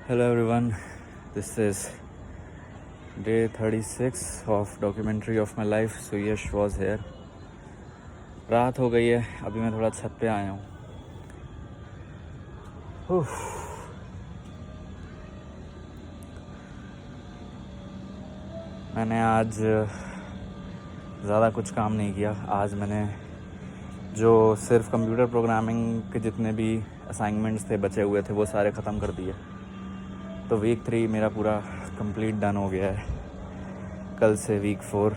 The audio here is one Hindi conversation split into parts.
Hello everyone, this is day 36 of documentary of my life. Suyash was here. रात हो गई है, अभी मैं थोड़ा छत पे आया हूँ. मैंने आज ज़्यादा कुछ काम नहीं किया. आज मैंने जो सिर्फ कंप्यूटर प्रोग्रामिंग के जितने भी असाइनमेंट्स थे बचे हुए थे वो सारे ख़त्म कर दिए. तो वीक 3 मेरा पूरा कंप्लीट डन हो गया है. कल से वीक 4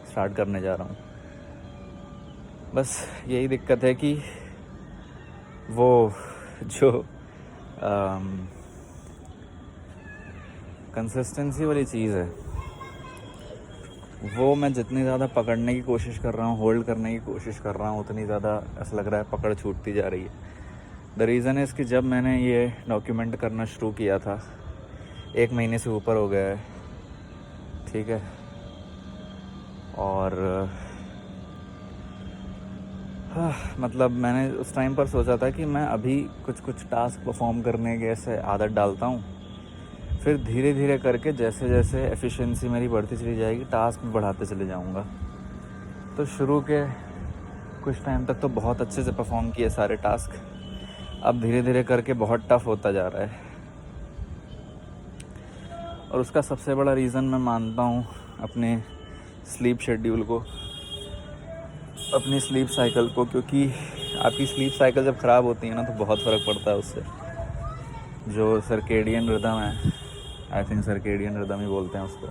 स्टार्ट करने जा रहा हूँ. बस यही दिक्कत है कि वो जो कंसिस्टेंसी वाली चीज़ है वो मैं जितनी ज़्यादा पकड़ने की कोशिश कर रहा हूँ, होल्ड करने की कोशिश कर रहा हूँ, उतनी ज़्यादा ऐसा लग रहा है पकड़ छूटती जा रही है. द रीज़न है कि जब मैंने ये डॉक्यूमेंट करना शुरू किया था 1 महीने से ऊपर हो गया है, ठीक है. और मतलब मैंने उस टाइम पर सोचा था कि मैं अभी कुछ टास्क परफॉर्म करने के ऐसे आदत डालता हूँ, फिर धीरे धीरे करके जैसे जैसे एफिशिएंसी मेरी बढ़ती चली जाएगी टास्क बढ़ाते चले जाऊँगा. तो शुरू के कुछ टाइम तक तो बहुत अच्छे से परफॉर्म किए सारे टास्क. अब धीरे धीरे करके बहुत टफ होता जा रहा है. और उसका सबसे बड़ा रीज़न मैं मानता हूँ अपने स्लीप शेड्यूल को, अपनी स्लीप साइकिल को. क्योंकि आपकी स्लीप साइकिल जब ख़राब होती है ना तो बहुत फ़र्क पड़ता है उससे. जो सर्केडियन रिदम है, आई थिंक सर्केडियन रिदम ही बोलते हैं उसको,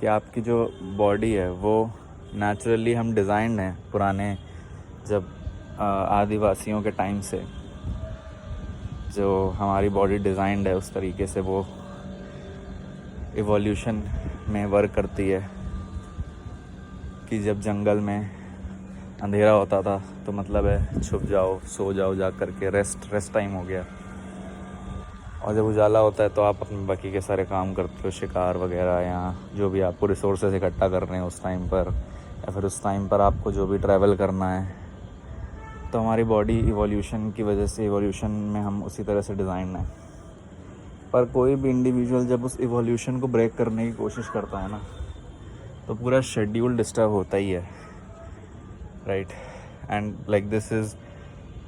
कि आपकी जो बॉडी है वो नेचुरली हम डिज़ाइंड हैं पुराने जब आदिवासियों के टाइम से. जो हमारी बॉडी डिज़ाइंड है उस तरीके से वो इवोल्यूशन में वर्क करती है कि जब जंगल में अंधेरा होता था तो मतलब है छुप जाओ, सो जाओ, जा करके रेस्ट टाइम हो गया. और जब उजाला होता है तो आप अपने बाकी के सारे काम करते हो, शिकार वगैरह या जो भी आपको रिसोर्सेज इकट्ठा करने हैं उस टाइम पर, या फिर उस टाइम पर आपको जो भी ट्रैवल करना है. तो हमारी बॉडी इवोल्यूशन की वजह से, इवोल्यूशन में हम उसी तरह से डिज़ाइन हैं. पर कोई भी इंडिविजुअल जब उस इवोल्यूशन को ब्रेक करने की कोशिश करता है ना तो पूरा शेड्यूल डिस्टर्ब होता ही है, right. And like this is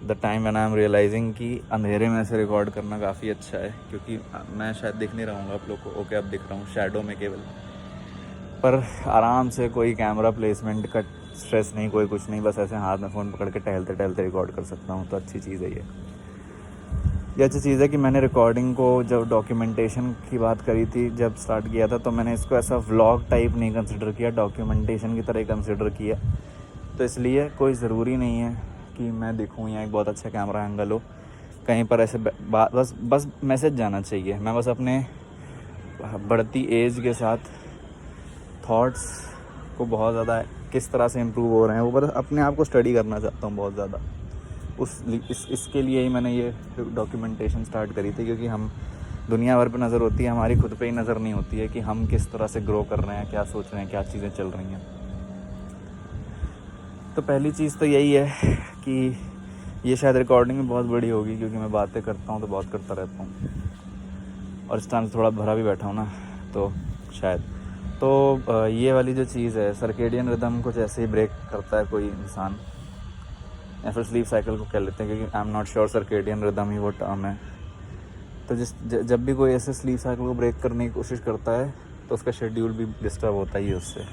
the time when I am realising कि अंधेरे में से रिकॉर्ड करना काफ़ी अच्छा है. क्योंकि मैं शायद दिख नहीं रहूँगा आप लोग को. ओके, अब दिख रहा हूँ शैडो में केवल, पर आराम से कोई कैमरा प्लेसमेंट का स्ट्रेस नहीं, कोई कुछ नहीं. बस ऐसे हाथ में फ़ोन पकड़ के टहलते टहलते रिकॉर्ड कर सकता हूँ. तो अच्छी चीज़ है ये अच्छी चीज़ है कि मैंने रिकॉर्डिंग को, जब डॉक्यूमेंटेशन की बात करी थी, जब स्टार्ट किया था तो मैंने इसको ऐसा व्लॉग टाइप नहीं कंसिडर किया, डॉक्यूमेंटेशन की तरह कंसिडर किया. तो इसलिए कोई ज़रूरी नहीं है कि मैं दिखूँ या एक बहुत अच्छा कैमरा एंगल हो कहीं पर ऐसे बस मैसेज जाना चाहिए. मैं बस अपने बढ़ती एज के साथ थॉट्स को बहुत ज़्यादा किस तरह से इम्प्रूव हो रहे हैं वो बस अपने आप को स्टडी करना चाहता हूँ बहुत ज़्यादा. इसके लिए ही मैंने ये डॉक्यूमेंटेशन स्टार्ट करी थी. क्योंकि हम दुनिया भर पे नज़र होती है, हमारी खुद पे ही नज़र नहीं होती है कि हम किस तरह से ग्रो कर रहे हैं, क्या सोच रहे हैं, क्या चीज़ें चल रही हैं. तो पहली चीज़ तो यही है कि ये शायद रिकॉर्डिंग में बहुत बड़ी होगी क्योंकि मैं बातें करता हूँ तो बहुत करता रहता हूँ और इस टाइम से थोड़ा भरा भी बैठा हूँ ना, तो शायद तो ये वाली जो चीज़ है, सर्केडियन रिदम कुछ ऐसे ही ब्रेक करता है कोई इंसान, या फिर स्लीप साइकिल को कह लेते हैं क्योंकि I am not sure circadian rhythm ही वो टर्म है. तो जब भी कोई ऐसे स्लीप साइकिल को ब्रेक करने की कोशिश करता है तो उसका शेड्यूल भी डिस्टर्ब होता ही है उससे.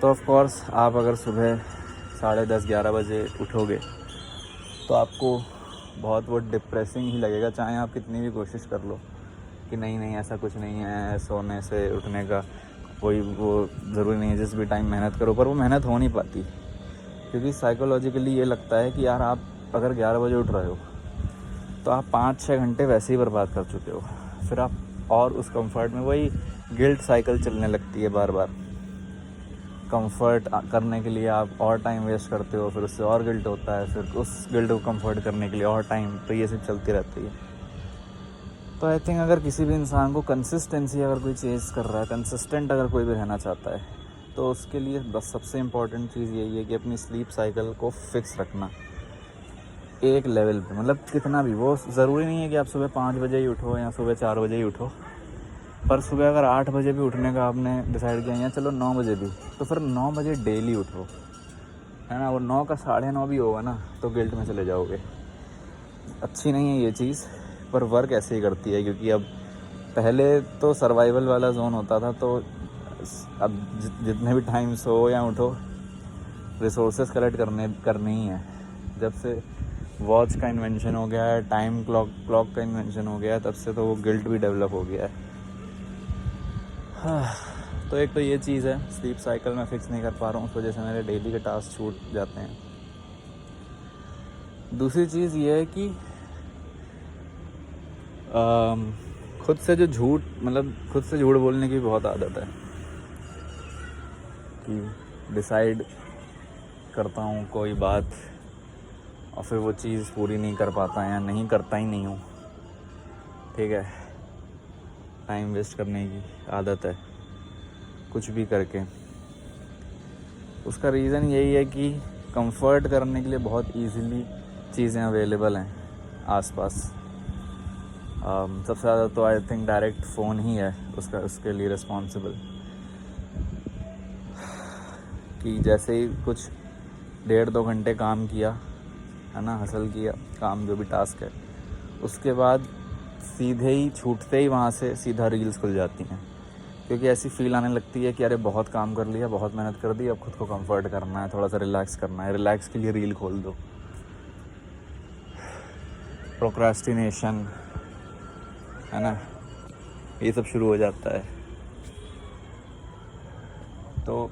तो ऑफ कोर्स आप अगर सुबह 10:30-11 बजे उठोगे तो आपको बहुत वो डिप्रेसिंग ही लगेगा, चाहे आप कितनी भी कोशिश कर लो कि नहीं ऐसा कुछ नहीं है, सोने से उठने का कोई वो ज़रूरी नहीं है, जिस भी टाइम मेहनत करो. पर वो मेहनत हो नहीं पाती क्योंकि साइकोलॉजिकली ये लगता है कि यार आप अगर 11 बजे उठ रहे हो तो आप 5-6 घंटे वैसे ही बर्बाद कर चुके हो. फिर आप और उस कंफर्ट में, वही गिल्ट साइकिल चलने लगती है बार बार. कंफर्ट करने के लिए आप और टाइम वेस्ट करते हो, फिर उससे और गिल्ट होता है, फिर उस गिल्ट को कंफर्ट करने के लिए और टाइम. तो ये सब चलती रहती है. तो आई थिंक अगर किसी भी इंसान को कंसिस्टेंसी, अगर कोई चेज़ कर रहा है, कंसिस्टेंट अगर कोई भी रहना चाहता है तो उसके लिए बस सबसे इम्पॉर्टेंट चीज़ यही है कि अपनी स्लीप साइकिल को फिक्स रखना. एक लेवल पे, मतलब कितना भी, वो ज़रूरी नहीं है कि आप सुबह 5 बजे ही उठो या सुबह 4 बजे ही उठो, पर सुबह अगर 8 बजे भी उठने का आपने डिसाइड किया या चलो 9 बजे भी, तो फिर 9 बजे डेली उठो, है ना। वो 9 का 9:30 भी होगा ना तो गिल्ट में चले जाओगे। अच्छी नहीं है ये चीज़, पर वर्क ऐसे ही करती है, क्योंकि अब पहले तो सर्वाइवल वाला जोन होता था, तो अब जितने भी टाइम सो या उठो रिसोर्सेज कलेक्ट करने ही है। जब से वॉच का इन्वेंशन हो गया है, टाइम क्लॉक का इन्वेंशन हो गया है, तब से तो वो गिल्ट भी डेवलप हो गया है। हाँ, तो एक तो ये चीज़ है, स्लीप साइकिल मैं फ़िक्स नहीं कर पा रहा हूँ, उस वजह से मेरे डेली के टास्क छूट जाते हैं। दूसरी चीज़ ये है कि खुद से जो झूठ, मतलब खुद से झूठ बोलने की बहुत आदत है, कि डिसाइड करता हूँ कोई बात और फिर वो चीज़ पूरी नहीं कर पाता या नहीं करता ही नहीं हूँ। ठीक है, टाइम वेस्ट करने की आदत है कुछ भी करके। उसका रीज़न यही है कि कंफर्ट करने के लिए बहुत इजीली चीज़ें अवेलेबल हैं आसपास। सबसे ज़्यादा तो आई थिंक डायरेक्ट फ़ोन ही है उसके लिए रिस्पॉन्सिबल, कि जैसे ही कुछ 1.5-2 घंटे काम किया, है ना, हसल किया, काम जो भी टास्क है, उसके बाद सीधे ही छूटते ही वहाँ से सीधा रील्स खुल जाती हैं, क्योंकि ऐसी फील आने लगती है कि अरे बहुत काम कर लिया, बहुत मेहनत कर दी, अब खुद को कंफर्ट करना है, थोड़ा सा रिलैक्स करना है, रिलैक्स के लिए रील खोल दो। प्रोक्रास्टिनेशन, है ना, ये सब शुरू हो जाता है। तो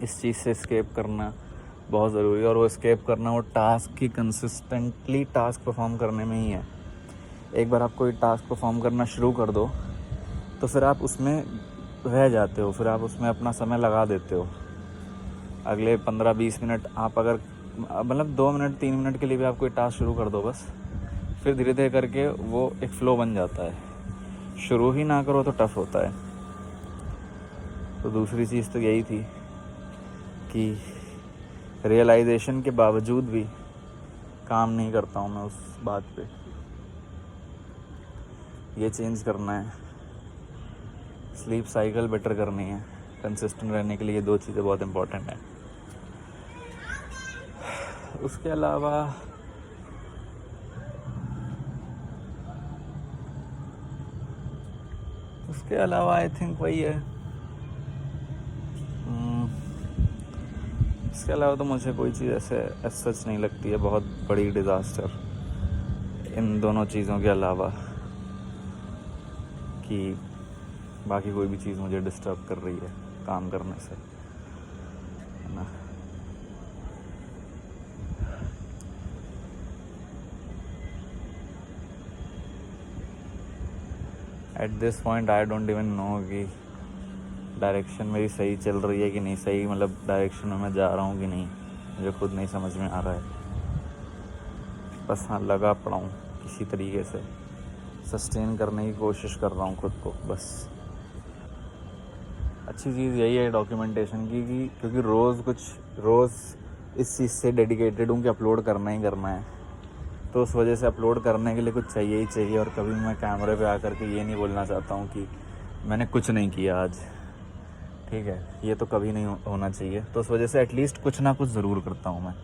इस चीज़ से एस्केप करना बहुत ज़रूरी है, और वो एस्केप करना वो टास्क की कंसिस्टेंटली टास्क परफॉर्म करने में ही है। एक बार आप कोई टास्क परफॉर्म करना शुरू कर दो तो फिर आप उसमें रह जाते हो, फिर आप उसमें अपना समय लगा देते हो। अगले 15-20 मिनट आप अगर, मतलब 2 मिनट 3 मिनट के लिए भी आप कोई टास्क शुरू कर दो बस, फिर धीरे धीरे करके वो एक फ़्लो बन जाता है। शुरू ही ना करो तो टफ़ होता है। तो दूसरी चीज़ तो यही थी कि रियलाइजेशन के बावजूद भी काम नहीं करता हूँ मैं उस बात पे। ये चेंज करना है, स्लीप साइकिल बेटर करनी है, कंसिस्टेंट रहने के लिए ये 2 चीज़ें बहुत इम्पोर्टेंट हैं। उसके अलावा आई थिंक वही है। इसके अलावा तो मुझे कोई चीज़ ऐसे सच नहीं लगती है बहुत बड़ी डिज़ास्टर, इन दोनों चीज़ों के अलावा, कि बाकी कोई भी चीज़ मुझे डिस्टर्ब कर रही है काम करने से, है ना। At this point I don't even know कि डायरेक्शन मेरी सही चल रही है कि नहीं, सही मतलब डायरेक्शन में मैं जा रहा हूँ कि नहीं, मुझे खुद नहीं समझ में आ रहा है। बस हाँ, लगा पड़ा हूँ किसी तरीके से, सस्टेन करने की कोशिश कर रहा हूँ खुद को बस। अच्छी चीज़ यही है डॉक्यूमेंटेशन की, कि क्योंकि रोज़ इस चीज़ से डेडिकेटेड हूँ कि अपलोड करना ही करना है, तो उस वजह से अपलोड करने के लिए कुछ चाहिए ही चाहिए। और कभी मैं कैमरे पे आकर के ये नहीं बोलना चाहता हूँ कि मैंने कुछ नहीं किया आज, ठीक है, ये तो कभी नहीं होना चाहिए। तो उस वजह से एटलीस्ट कुछ ना कुछ ज़रूर करता हूँ मैं,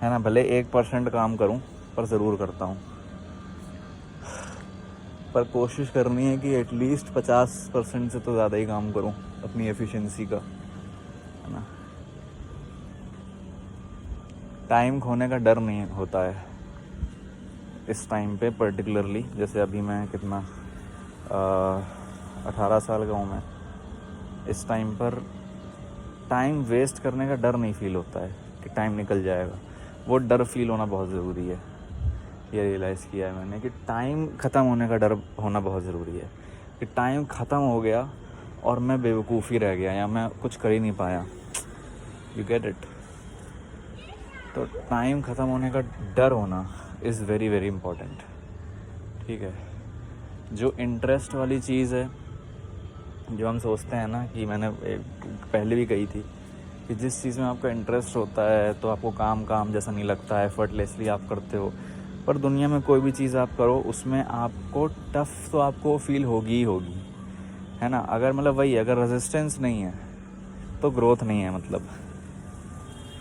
है ना, भले 1% काम करूँ पर ज़रूर करता हूँ। पर कोशिश करनी है कि एटलीस्ट 50% से तो ज़्यादा ही काम करूं अपनी एफिशिएंसी का, है ना। टाइम खोने का डर नहीं होता है इस टाइम पे पर्टिकुलरली। जैसे अभी मैं कितना 18 साल का हूँ मैं, इस टाइम पर टाइम वेस्ट करने का डर नहीं फील होता है कि टाइम निकल जाएगा। वो डर फील होना बहुत ज़रूरी है। ये रियलाइज़ किया है मैंने कि टाइम ख़त्म होने का डर होना बहुत ज़रूरी है, कि टाइम ख़त्म हो गया और मैं बेवकूफ़ी रह गया या मैं कुछ कर ही नहीं पाया। You get it. तो टाइम ख़त्म होने का डर होना इज़ वेरी वेरी इम्पोर्टेंट, ठीक है। जो इंटरेस्ट वाली चीज़ है, जो हम सोचते हैं ना, कि मैंने पहले भी कही थी कि जिस चीज़ में आपका इंटरेस्ट होता है तो आपको काम जैसा नहीं लगता है, एफर्टलेसली आप करते हो। पर दुनिया में कोई भी चीज़ आप करो उसमें आपको टफ तो आपको फील होगी ही होगी, है ना। अगर मतलब वही, अगर रेजिस्टेंस नहीं है तो ग्रोथ नहीं है, मतलब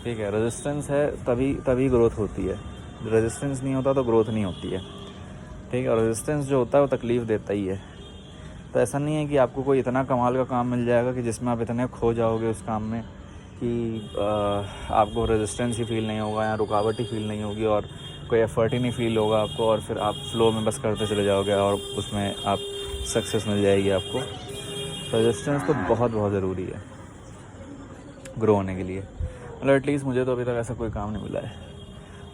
ठीक है। रेजिस्टेंस है तभी ग्रोथ होती है, रेजिस्टेंस नहीं होता तो ग्रोथ नहीं होती है, ठीक है। और रेजिस्टेंस जो होता है वो तकलीफ़ देता ही है। तो ऐसा नहीं है कि आपको कोई इतना कमाल का काम मिल जाएगा कि जिसमें आप इतने खो जाओगे उस काम में कि आपको रेजिस्टेंस ही फील नहीं होगा या रुकावट ही फील नहीं होगी और कोई एफर्ट ही नहीं फील होगा आपको, और फिर आप फ्लो में बस करते चले जाओगे और उसमें आप सक्सेस मिल जाएगी आपको। रेजिस्टेंस तो बहुत ज़रूरी है ग्रो होने के लिए। मतलब एटलीस्ट मुझे तो अभी तक ऐसा कोई काम नहीं मिला है।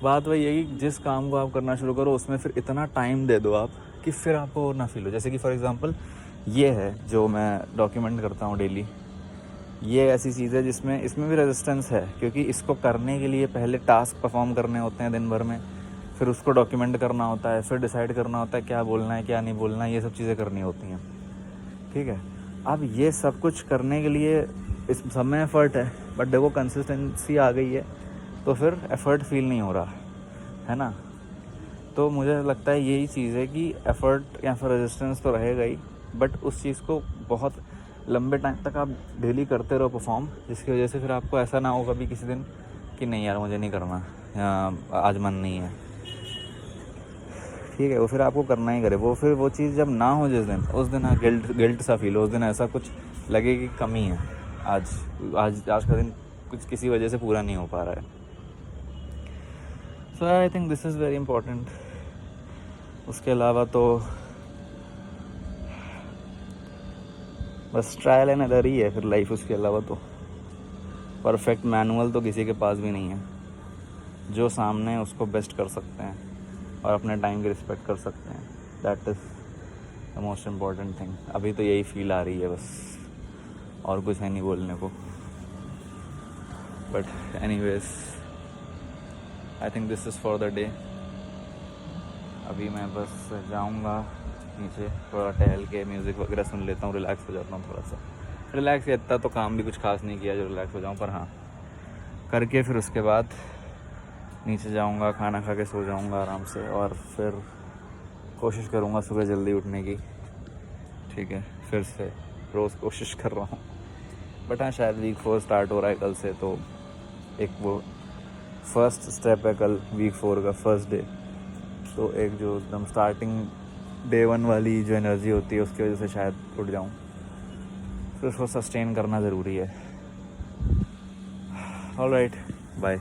बात वही है कि जिस काम को आप करना शुरू करो उसमें फिर इतना टाइम दे दो आप कि फिर आपको ना फील हो। जैसे कि फॉर एग्ज़ाम्पल ये है जो मैं डॉक्यूमेंट करता हूँ डेली, ये ऐसी चीज़ है जिसमें इसमें भी रेजिस्टेंस है, क्योंकि इसको करने के लिए पहले टास्क परफॉर्म करने होते हैं दिन भर में, फिर उसको डॉक्यूमेंट करना होता है, फिर डिसाइड करना होता है क्या बोलना है क्या नहीं बोलना है, ये सब चीज़ें करनी होती हैं, ठीक है। अब ये सब कुछ करने के लिए इस सब में एफ़र्ट है, बट देखो कंसिस्टेंसी आ गई है तो फिर एफ़र्ट फील नहीं हो रहा है ना। तो मुझे लगता है यही चीज़ है कि एफ़र्ट या फिर रेजिस्टेंस तो रहेगा ही, बट उस चीज़ को बहुत लंबे टाइम तक आप डेली करते रहो परफॉर्म, जिसकी वजह से फिर आपको ऐसा ना हो कभी किसी दिन कि नहीं यार मुझे नहीं करना या आज मन नहीं है, ठीक है। वो फिर आपको करना ही करे। वो फिर वो चीज़ जब ना हो जिस दिन, उस दिन गिल्ट सा फील हो, उस दिन ऐसा कुछ लगे कि कमी है, आज का दिन कुछ किसी वजह से पूरा नहीं हो पा रहा है। So I think this is very important. उसके अलावा तो बस ट्रायल एंड एरर ही है फिर लाइफ। उसके अलावा तो परफेक्ट मैनुअल तो किसी के पास भी नहीं है। जो सामने है उसको बेस्ट कर सकते हैं और अपने टाइम की रिस्पेक्ट कर सकते हैं। That is the most important thing. अभी तो यही फील आ रही है बस, और कुछ है नहीं बोलने को। But anyways I think this is for the day. अभी मैं बस जाऊंगा नीचे, थोड़ा टहल के म्यूज़िक वगैरह सुन लेता हूँ, रिलैक्स हो जाता हूँ थोड़ा सा। रिलैक्स या इतना तो काम भी कुछ खास नहीं किया जो रिलैक्स हो जाऊँ, पर हाँ करके फिर उसके बाद नीचे जाऊंगा, खाना खा के सो जाऊंगा आराम से, और फिर कोशिश करूंगा सुबह जल्दी उठने की, ठीक है। फिर से रोज़ कोशिश कर रहा हूँ, बट हाँ शायद वीक 4 स्टार्ट हो रहा है कल से, तो एक वो फर्स्ट स्टेप है कल वीक 4 का फर्स्ट डे। तो एक जो एकदम स्टार्टिंग डे 1 वाली जो एनर्जी होती है उसकी वजह से शायद उठ जाऊँ। फिर उसको सस्टेन करना ज़रूरी है। Alright, bye.